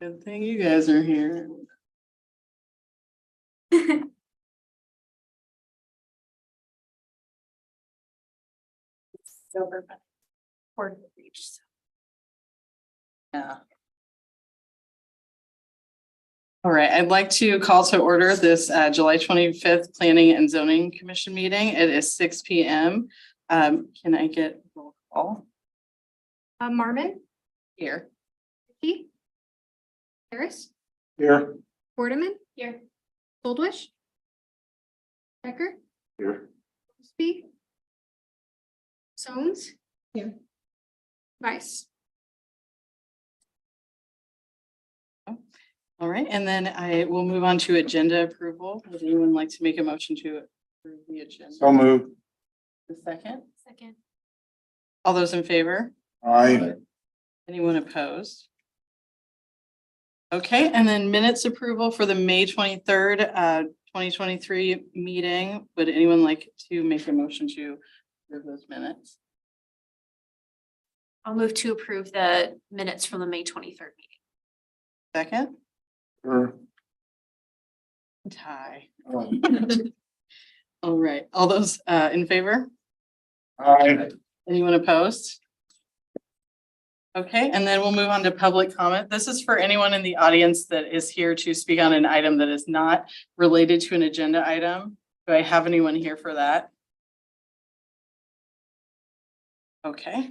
Good thing you guys are here. Over, but important to reach. So. Yeah. All right, I'd like to call to order this July 25th Planning and Zoning Commission meeting. It is 6 p.m. Can I get roll call? Marmon, Here. Vicky, Harris, Here. Bordeman, here, Goldwish, Becker, Here. Speak, Soames, here, Vice. All right, and then I will move on to agenda approval. Would anyone like to make a motion to approve the agenda? So moved. The second, Second. all those in favor? Aye. Anyone opposed? Okay, and then minutes approval for the May 23rd, 2023 meeting. Would anyone like to make a motion to approve those minutes? I'll move to approve the minutes from the May 23rd meeting. Second? Sure. Tie. Oh. All right, all those in favor? Aye. Anyone opposed? Okay, and then we'll move on to public comment. This is for anyone in the audience that is here to speak on an item that is not related to an agenda item. Do I have anyone here for that? Okay.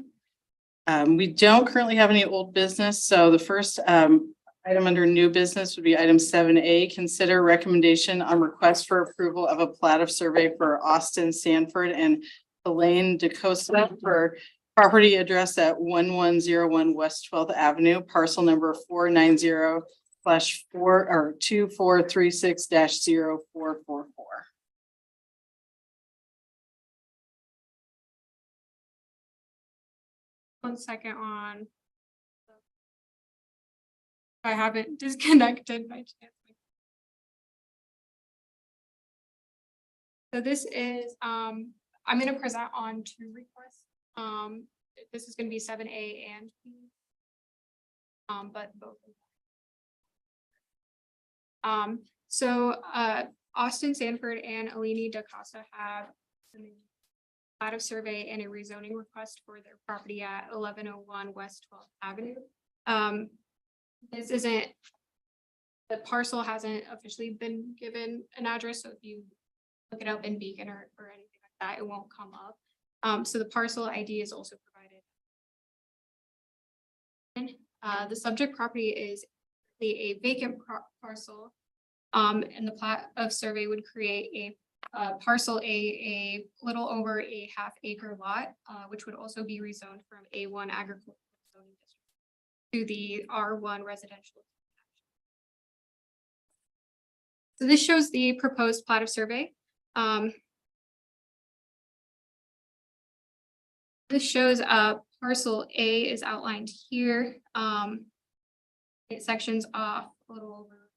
We don't currently have any old business, so the first item under new business would be item 7A, consider recommendation on request for approval of a plat of survey for Austin, Sanford, and Elaine DeCosta for property address at 1101 West 12th Avenue, parcel number 490/2436-0444. 1 second on. I haven't disconnected by chance. So this is, I'm gonna present on 2 requests. This is gonna be 7A and B. But both. So Austin, Sanford, and Alini DaCosta have submitted a plat of survey and a rezoning request for their property at 1101 West 12th Avenue. This isn't, the parcel hasn't officially been given an address, so if you look it up in Beacon or anything like that, it won't come up. So the parcel ID is also provided. And the subject property is a vacant parcel. And the plat of survey would create a parcel a little over a half-acre lot, which would also be rezoned from A1 agricultural zoning district to the R1 residential. So this shows the proposed plat of survey. This shows parcel A is outlined here. It sections off a little over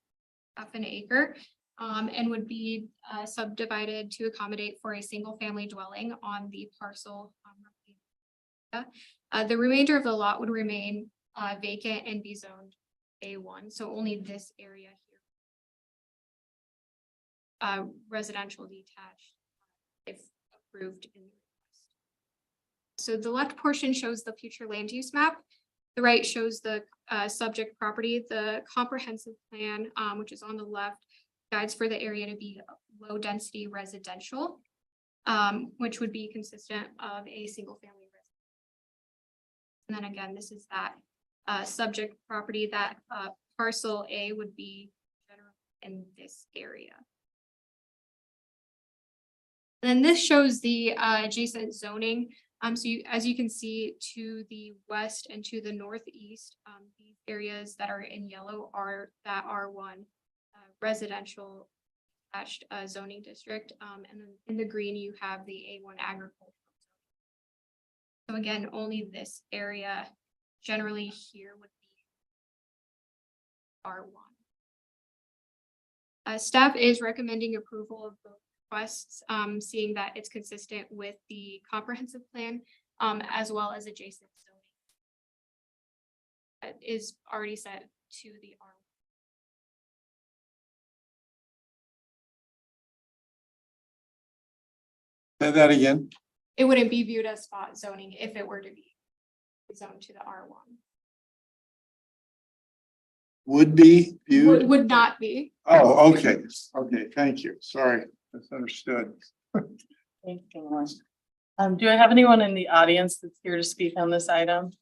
half an acre and would be subdivided to accommodate for a single family dwelling on the parcel. The remainder of the lot would remain vacant and be zoned A1, so only this area here. Residential detached, if approved in the request. So the left portion shows the future land use map. The right shows the subject property. The comprehensive plan, which is on the left, guides for the area to be low density residential, which would be consistent of a single family residence. And then again, this is that subject property that parcel A would be general in this area. And then this shows the adjacent zoning. So as you can see to the west and to the northeast, these areas that are in yellow are that R1 residential attached zoning district. And then in the green, you have the A1 agricultural. So again, only this area generally here would be R1. Staff is recommending approval of both requests, seeing that it's consistent with the comprehensive plan, as well as adjacent zoning. That is already set to the R. Say that again. It wouldn't be viewed as spot zoning if it were to be zoned to the R1. Would be viewed. Would not be. Oh, okay. Okay, thank you. Sorry, misunderstood. Thanks, Caroline. Do I have anyone in the audience that's here to speak on this item?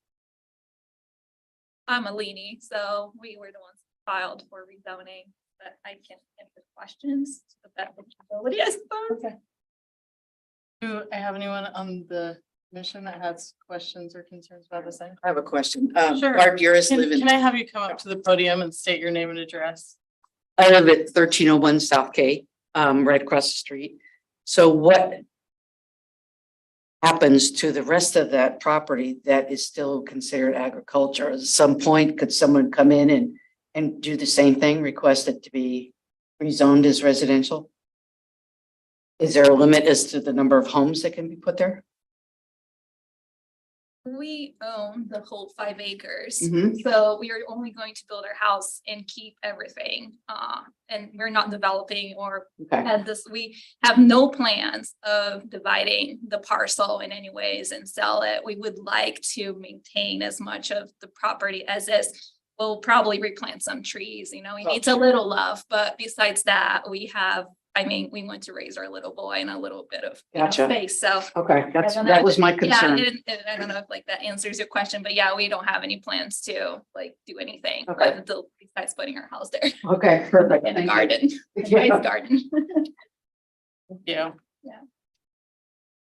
I'm a leanie, so we were the ones who filed for rezoning, but I can answer questions to the best of my ability, I suppose. Okay. Do I have anyone on the commission that has questions or concerns about this item? I have a question. Sure. Mark Uris live Can in, I have you come up to the podium and state your name and address? I live at 1301 South K, right across the street. So what happens to the rest of that property that is still considered agriculture? At some point, could someone come in and do the same thing, request it to be rezoned as residential? Is there a limit as to the number of homes that can be put there? We own the whole 5 acres. Mhm. So we are only going to build our house and keep everything. And we're not developing or Okay, had this, we have no plans of dividing the parcel in any ways and sell it. We would like to maintain as much of the property as is. We'll probably replant some trees, you know, it needs a little love, but besides that, we want to raise our little boy in a little bit of Gotcha. space, so. okay, I don't that know. was my Yeah, concern. I don't know if like that answers your question, but yeah, we don't have any plans to like do anything Okay. until besides putting our house there Okay, perfect. in a Thank you. garden, a Yeah. nice garden. Yeah.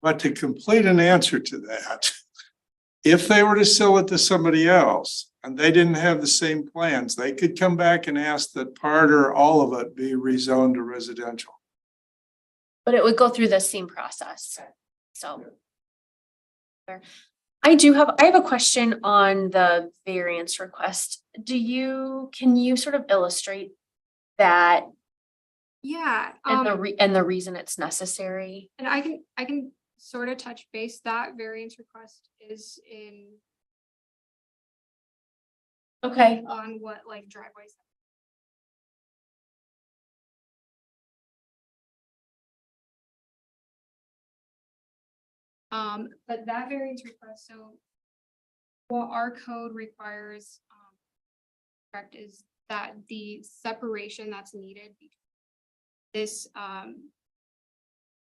But to complete an answer to that, if they were to sell it to somebody else and they didn't have the same plans, they could come back and ask that part or all of it be rezoned to residential. But it would go through the same process. So. I have a question on the variance request. Can you sort of illustrate that Yeah. and the reason it's necessary? And I can sort of touch base. That variance request is Okay. on what like driveways. But that variance request, so what our code requires, correct, is that the separation that's needed between this,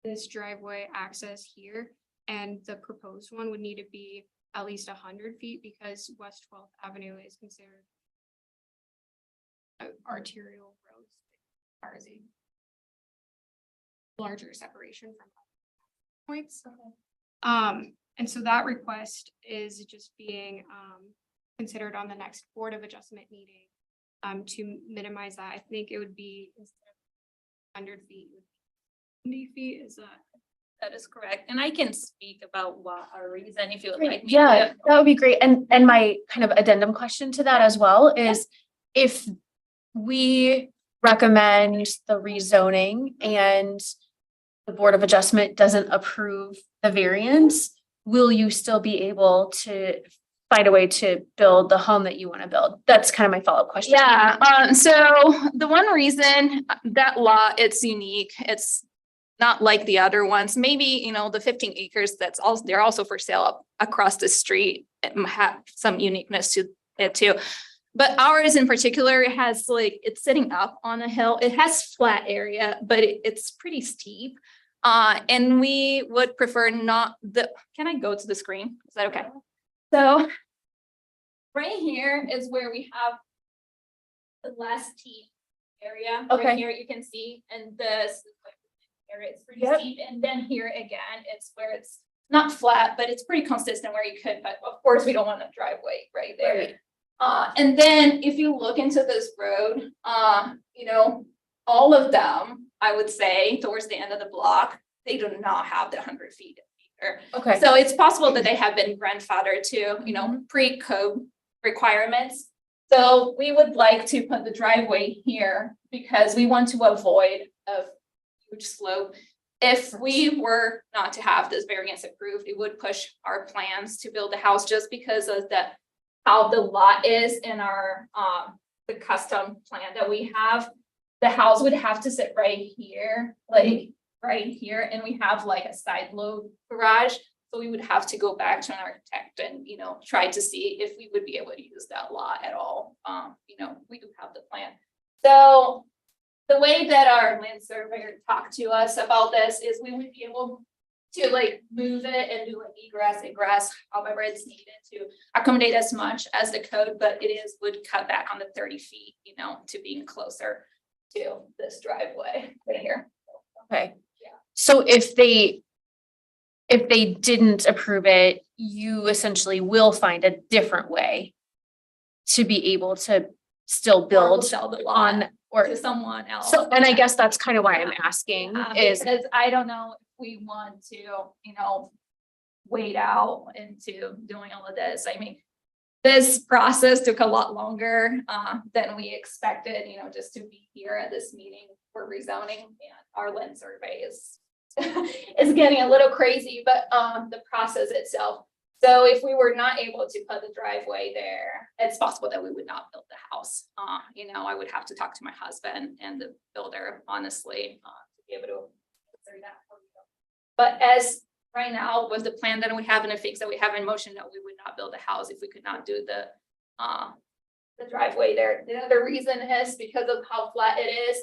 this driveway access here and the proposed one would need to be at least 100 feet because West 12th Avenue is considered a arterial road as far as a larger separation from points. And so that request is just being considered on the next Board of Adjustment meeting to minimize that. I think it would be instead of 100 feet, 70 feet is that. That is correct, and I can speak about what our reason, if you would like. me Yeah, to. that would be great. And my kind of addendum question to that as well is if we recommend the rezoning and the Board of Adjustment doesn't approve the variance, will you still be able to find a way to build the home that you want to build? That's kind of my follow-up question. Yeah, so the one reason that lot, it's unique, it's not like the other ones, maybe, you know, the 15 acres, they're also for sale up across the street. It have some uniqueness to it too. But ours in particular, it has it's sitting up on a hill. It has flat area, but it's pretty steep. And we would prefer can I go to the screen? Is that okay? So right here is where we have the last T area. Okay. Right here you can see, and this area is pretty Yep. steep. And then here again, it's where it's not flat, but it's pretty consistent where you could, but of course we don't want a driveway right there. Right. And then if you look into this road, you know, all of them, I would say towards the end of the block, they do not have the 100 feet either. Okay. So it's possible that they have been grandfathered to, you know, pre-code requirements. So we would like to put the driveway here because we want to avoid a huge slope. If we were not to have this variance approved, it would push our plans to build a house just because of how the lot is in our the custom plan that we have, the house would have to sit right here, like right here, and we have like a side load garage. So we would have to go back to an architect and, you know, try to see if we would be able to use that lot at all. You know, we do have the plan. So the way that our land surveyor talked to us about this is we would be able to like move it and do like egress, however it's needed to accommodate as much as the code, but would cut back on the 30 feet, you know, to being closer to this driveway right here. Okay. Yeah. So if they didn't approve it, you essentially will find a different way to be able to still Or we'll build sell the lot on, or, to someone else. so, and I guess that's kind of why I'm asking is, Because I don't know if we want to, you know, wait out into doing all of this. I mean, this process took a lot longer than we expected, you know, just to be here at this meeting for rezoning, and our land survey is is getting a little crazy, but the process itself. So if we were not able to put the driveway there, it's possible that we would not build the house. You know, I would have to talk to my husband and the builder, honestly, to be able to answer that for you. But as right now, with the plan that we have and the fix that we have in motion, no, we would not build a house if we could not do the driveway there. The other reason is because of how flat it is.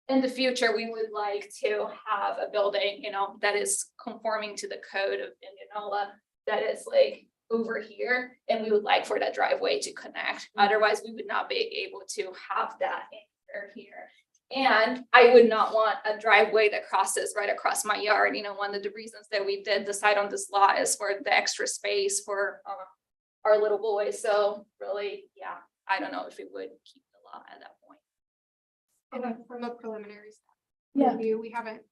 In the future, we would like to have a building, you know, that is conforming to the code of Indianola, that is like over here, and we would like for that driveway to connect. Otherwise, we would not be able to have that here. And I would not want a driveway that crosses right across my yard. You know, one of the reasons that we did decide on this lot is for the extra space for our little boy. So really, yeah, I don't know if we would keep the lot at that point. And from a preliminary Yeah. review, we haven't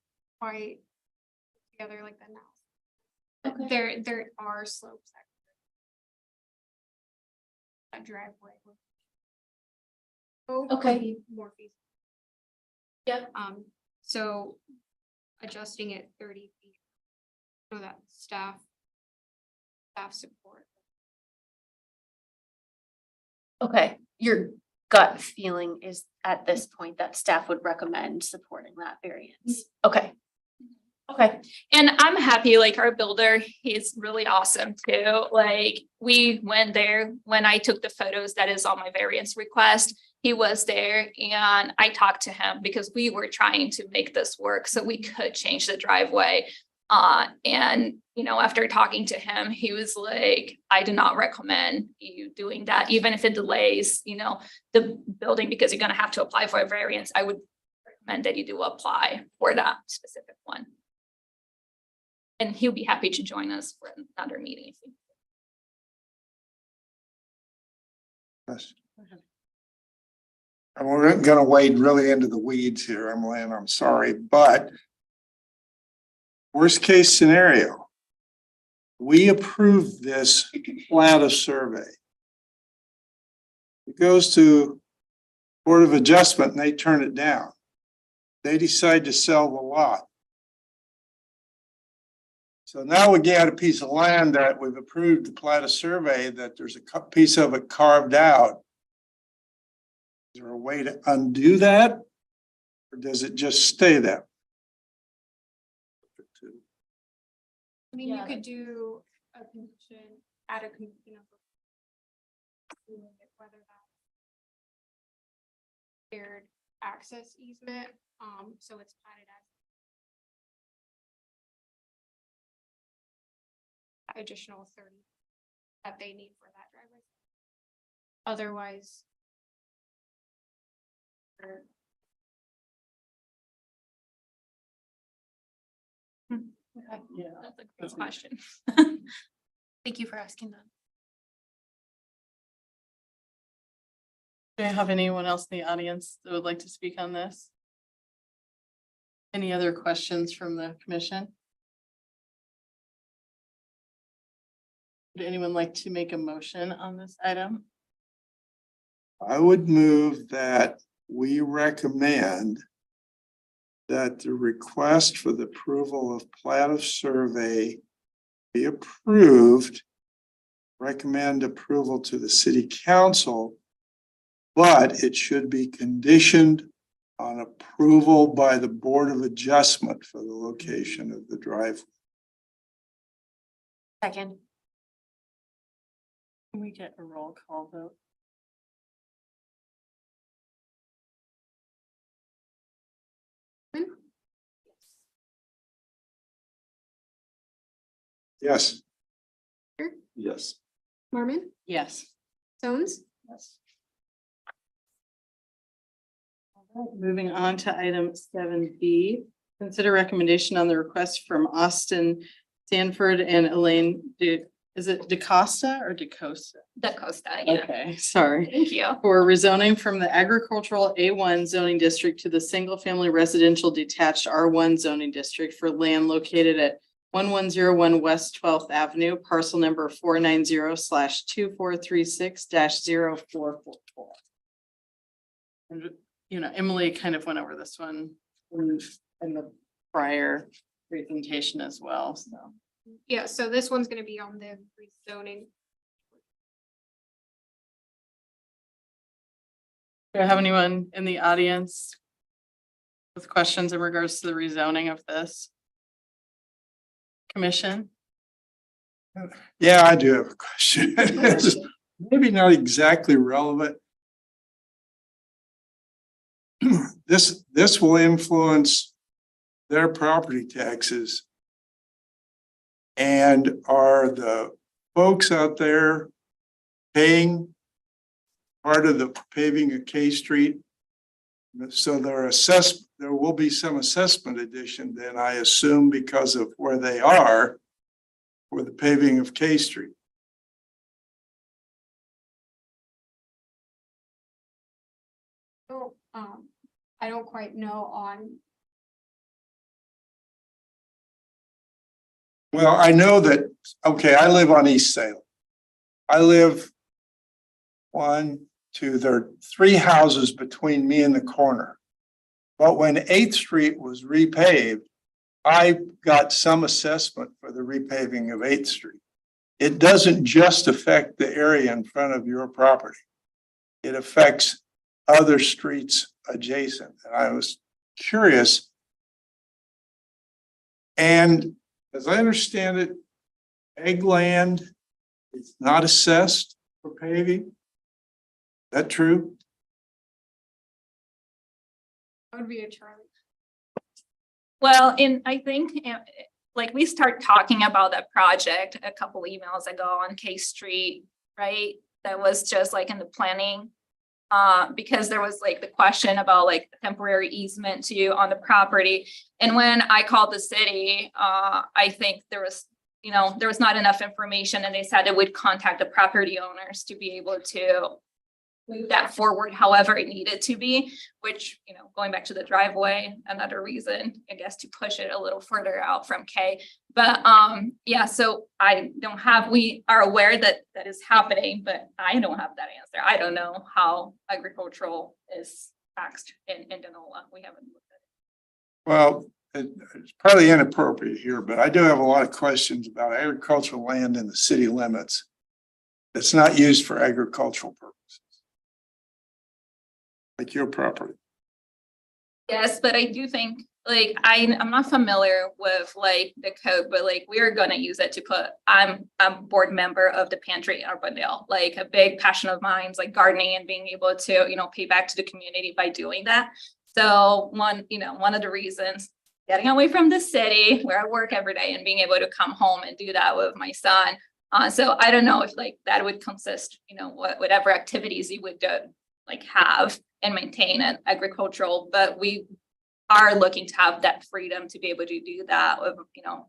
quite put together like the analysis. Okay. There are slopes that driveway. would Okay. be more feasible. Yep. So adjusting it 30 feet so that staff support. Okay, your gut feeling is at this point that staff would recommend supporting that variance. Okay. Okay, And I'm happy, like our builder, he's really awesome too. Like we went there when I took the photos, that is on my variance request. He was there and I talked to him because we were trying to make this work so we could change the driveway. And you know, after talking to him, he was like, I do not recommend you doing that, even if it delays, you know, the building, because you're gonna have to apply for a variance. I would recommend that you do apply for that specific one. And he'll be happy to join us for another meeting. Yes. And we're gonna wade really into the weeds here, Emily, and I'm sorry, but worst case scenario, we approve this plat of survey. It goes to Board of Adjustment and they turn it down. They decide to sell the lot. So now we get a piece of land that we've approved the plat of survey, that there's a piece of it carved out. Is there a way to undo that? Or does it just stay that? I mean, Yeah, you could do a condition, add a condition of whether that's shared access easement, so it's platted as additional 30 that they need for that driveway. Otherwise. Yeah. That's a great question. thank you for asking that. Do I have anyone else in the audience that would like to speak on this? Any other questions from the commission? Would anyone like to make a motion on this item? I would move that we recommend that the request for the approval of plat of survey be approved. Recommend approval to the city council but it should be conditioned on approval by the Board of Adjustment for the location of the driveway. Second. Can we get a roll call vote? Yes. Yes. Mormon, Yes. Stones, Yes. Moving on to item 7B, consider recommendation on the request from Austin Sanford and Elaine, is it DaCosta or DaCosta? DaCosta, yeah. Okay, sorry. Thank you. For rezoning from the agricultural A1 zoning district to the single family residential detached R1 zoning district for land located at 1101 West 12th Avenue, parcel number 490/2436-0444. And, you know, Emily kind of went over this one in the prior presentation as well, so. yeah, so this one's gonna be on the rezoning. Do I have anyone in the audience with questions in regards to the rezoning of this commission? Yeah, I do have a question. It's maybe not exactly relevant. This will influence their property taxes. And are the folks out there paying part of the paving of K Street? So there will be some assessment addition then, I assume, because of where they are for the paving of K Street. So, I don't quite know on, Well, I know that, okay, I live on East Salem. I live there are 3 houses between me and the corner. But when 8th Street was repaved, I got some assessment for the repaving of 8th Street. It doesn't just affect the area in front of your property. It affects other streets adjacent. And I was curious. And as I understand it, egg land is not assessed for paving. Is that true? that would be a Charlie. Well, I think, like, we start talking about that project a couple emails ago on K Street, right? That was just like in the planning. Because there was like the question about like temporary easement to on the property. And when I called the city, I think there was not enough information, and they said it would contact the property owners to be able to move that forward however it needed to be, which, going back to the driveway, another reason, I guess, to push it a little further out from K. But yeah, so we are aware that that is happening, but I don't have that answer. I don't know how agricultural is taxed in Indianola. We haven't looked at it. Well, it's probably inappropriate here, but I do have a lot of questions about agricultural land in the city limits that's not used for agricultural purposes. Like your property. Yes, but I do think, like, I'm not familiar with like the code, but like we are gonna use it to put, I'm a board member of the pantry in Urbandale, like a big passion of mine is like gardening and being able to, pay back to the community by doing that. So one of the reasons, getting away from the city where I work every day and being able to come home and do that with my son. So I don't know if like that would consist, whatever activities you would do, like have and maintain an agricultural, but we are looking to have that freedom to be able to do that with,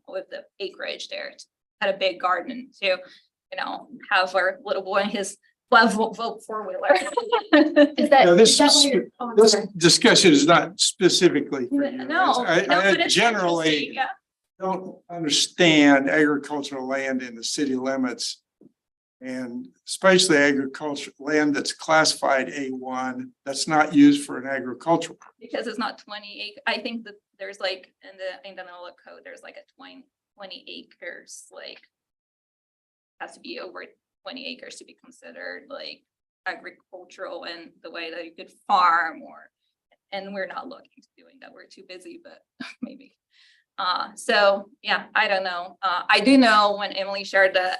with the acreage there. Had a big garden to, have our little boy and his 12-volt four-wheeler. Is that? Yeah, is that what you're- oh, I'm This sorry. discussion is not specifically for you. No, I but it's generally interesting, yeah. don't understand agricultural land in the city limits. And especially agricultural land that's classified A1, that's not used for an agricultural purpose. Because it's not 20 acre. I think that there's like in the Indianola code, there's like a 20 acres, like has to be over 20 acres to be considered like agricultural in the way that you could farm and we're not looking to doing that. We're too busy, but maybe. So yeah, I don't know. I do know when Emily shared the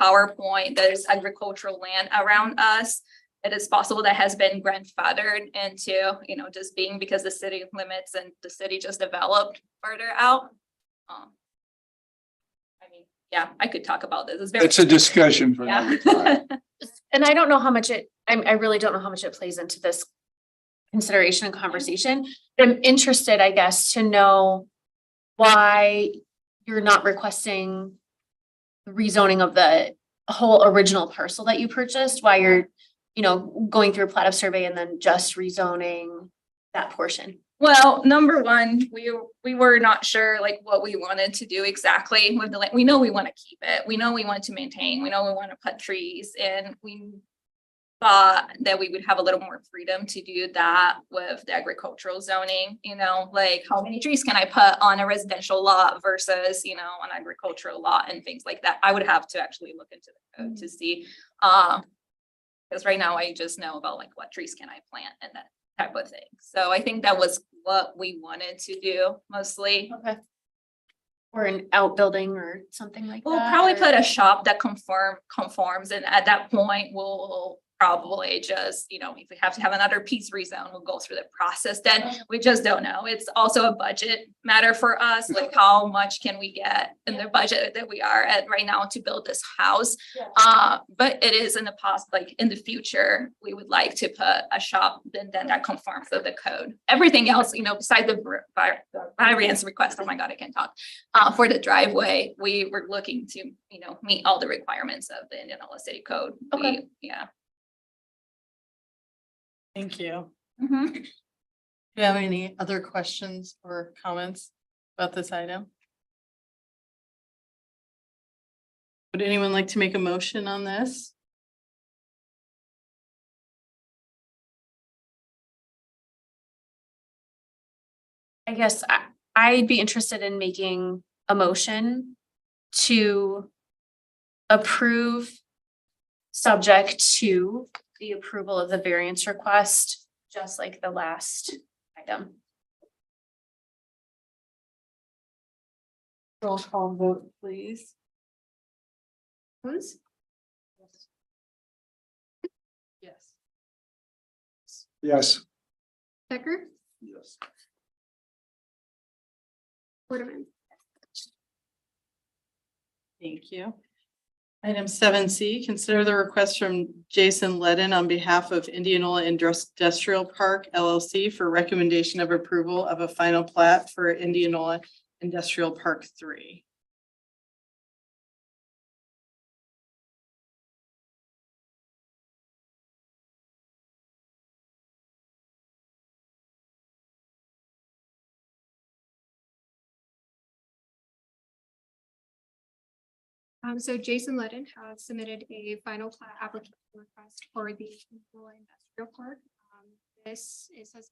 PowerPoint, there's agricultural land around us. It is possible that has been grandfathered into, just being because the city limits and the city just developed further out. I mean, yeah, I could talk about this. It's a discussion for another time. And I don't know how much I really don't know how much it plays into this consideration and conversation. I'm interested, I guess, to know why you're not requesting rezoning of the whole original parcel that you purchased, why you're, going through a plat of survey and then just rezoning that portion. Well, number one, we were not sure like what we wanted to do exactly with the land. We know we want to keep it. We know we want to maintain. We know we want to put trees and we thought that we would have a little more freedom to do that with the agricultural zoning, like how many trees can I put on a residential lot versus, an agricultural lot and things like that. I would have to actually look into the code to see. Because right now I just know about like what trees can I plant and that type of thing. So I think that was what we wanted to do mostly. Okay. Or an outbuilding or something like that. We'll probably or- put a shop that conforms, and at that point, we'll probably just, if we have to have another piece rezone, we'll go through the process. Then we just don't know. It's also a budget matter for us, like how much can we get in the budget that we are at right now to build this house. But it is in the past, like in the future, we would like to put a shop then that conforms with the code. Everything else, besides the variance request, oh my God, I can't talk. For the driveway, we were looking to, meet all the requirements of the Indianola City Code. Okay. Yeah. Thank you. Mhm. Do you have any other questions or comments about this item? Would anyone like to make a motion on this? I guess I'd be interested in making a motion to approve subject to the approval of the variance request, just like the last item. Roll call vote, please. Rose, Yes. Yes. Becker, Yes. Waterman. Thank you. Item 7C, consider the request from Jason Ledden on behalf of Indianola Industrial Park LLC for recommendation of approval of a final plat for Indianola Industrial Park 3. So Jason Ledden has submitted a final plat application request for the Indianola Industrial Park. This is as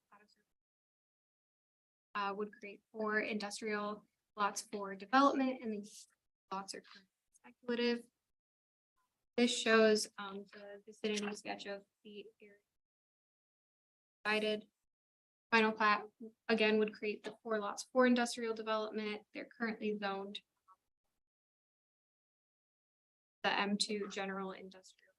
would create 4 industrial lots for development, and these lots are currently speculative. This shows the vicinity sketch of the area. Guided final plat again would create the 4 lots for industrial development. They're currently zoned the M2 general industrial.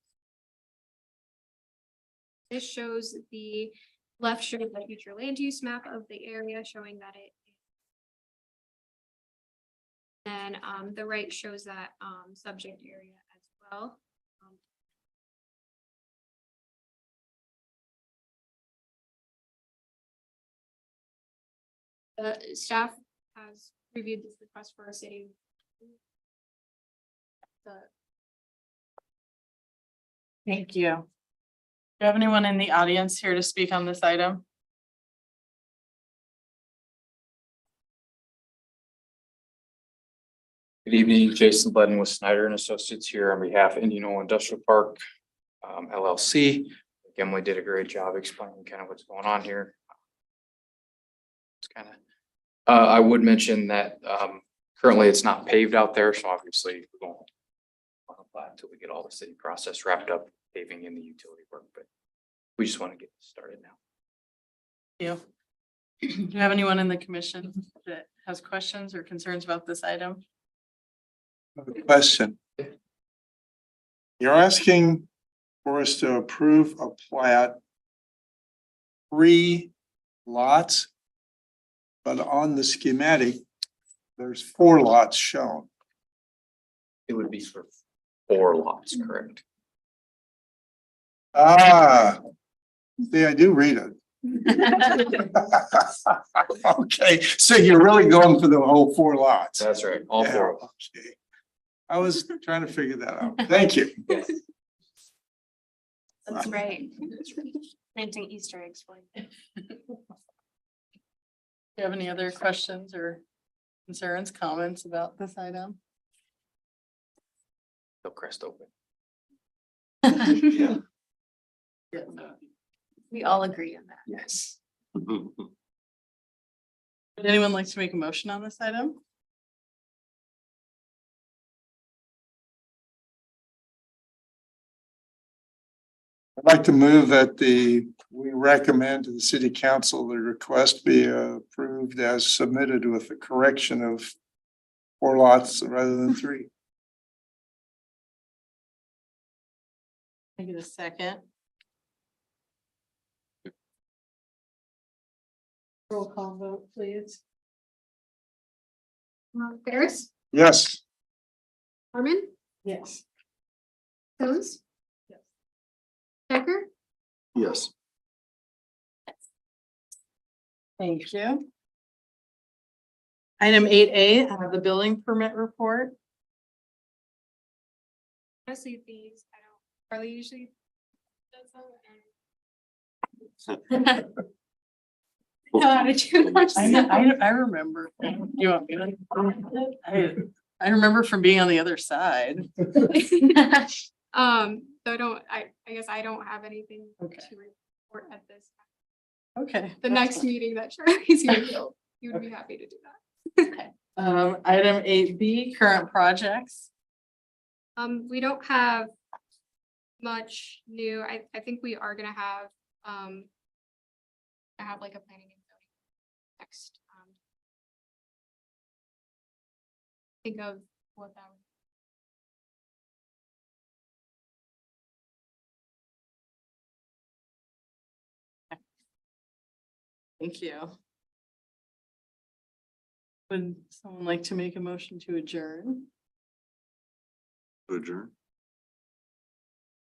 This shows the left shows the future land use map of the area showing that it. And the right shows that subject area as well. The staff has reviewed this request for a city. Thank you. Do you have anyone in the audience here to speak on this item? Good evening, Jason Ledden with Snyder and Associates here on behalf of Indianola Industrial Park LLC. Emily did a great job explaining kind of what's going on here. It's kind of, I would mention that currently it's not paved out there, so obviously we won't apply until we get all the city process wrapped up paving and the utility work, but we just want to get started now. You. Do you have anyone in the commission that has questions or concerns about this item? Question. You're asking for us to approve a plat, 3 lots, but on the schematic, there's 4 lots shown. It would be for 4 lots, correct? Ah, see, I do read it. Okay, so you're really going for the whole 4 lots. That's right, all 4 of them. Yeah, okay. I was trying to figure that out. Thank you. That's right. Planting Easter eggs for you. Do you have any other questions or concerns, comments about this item? The crest open. Yeah. We all agree on that. Yes. Would anyone like to make a motion on this item? I'd like to move that we recommend to the city council the request be approved as submitted with the correction of 4 lots rather than 3. Can I get a second? Roll call vote, please. Ferris, Yes. Harmon, Yes. Jones. Becker, Yes. Thank you. Item 8A, the building permit report. honestly, these, I don't, Carly usually does them I remember. You want me to? I remember from being on the other side. So I guess I don't have anything Okay. to report at this time. Okay. The that's next fine. meeting that Charlie's here, you would be happy to do that. Item 8B, current projects. We don't have much new. I think we are gonna have, I have like a planning and zoning next. Think of what that would. Thank you. Would someone like to make a motion to adjourn? Adjourn.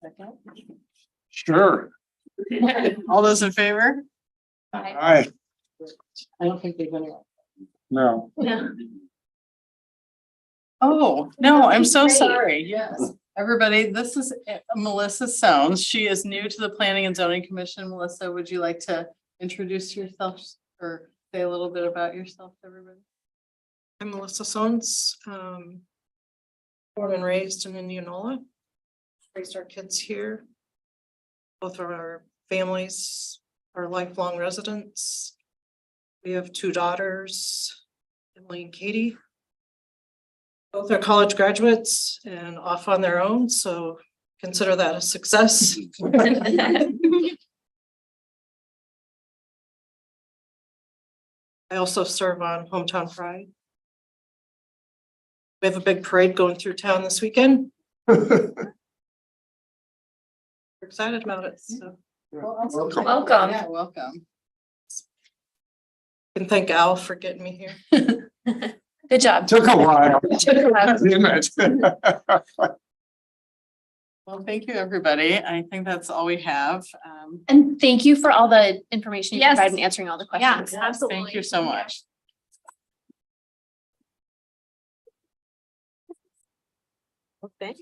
Second. Sure. All those in favor? Aye. I don't think they've been. No. Oh, no, I'm so Great. sorry. Yes. Everybody, this is Melissa Sones. She is new to the Planning and Zoning Commission. Melissa, would you like to introduce yourself or say a little bit about yourself to everybody? I'm Melissa Sons, born and raised in Indianola. Raised our kids here. Both of our families are lifelong residents. We have 2 daughters, Emily and Katie. Both are college graduates and off on their own, so consider that a success. I also serve on Hometown Pride. We have a big parade going through town this weekend. We're excited about it, so Welcome. Welcome. Yeah, welcome. I can thank Al for getting me here. Good job. Took a while. Took a while. Didn't it? Well, thank you, everybody. I think that's all we have. And thank you for all the information you Yes. provided and answering all the questions. Thank you so much. Thanks.